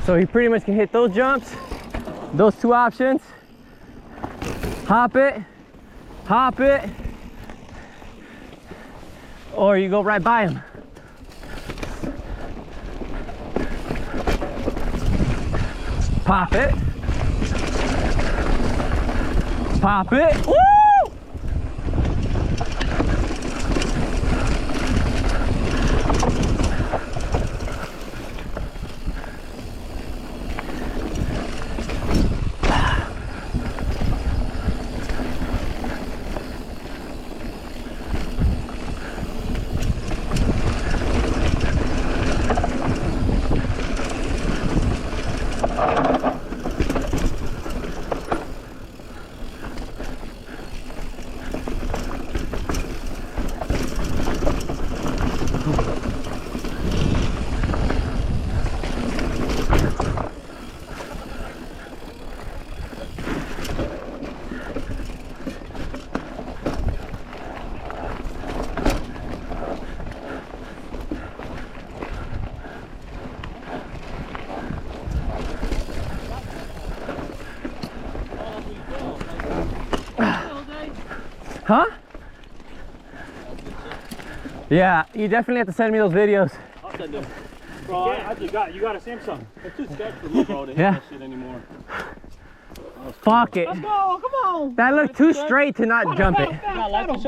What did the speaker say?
So he pretty much can hit those jumps, those two options. Hop it, or you go right by him. Pop it. Pop it. Woo! Huh? Yeah, you definitely have to send me those videos. I'll send them. Bro, you got a Samsung. It's too sketchy for me, bro, to hit that shit anymore. Fuck it. Let's go, come on. That looked too straight to not jump it.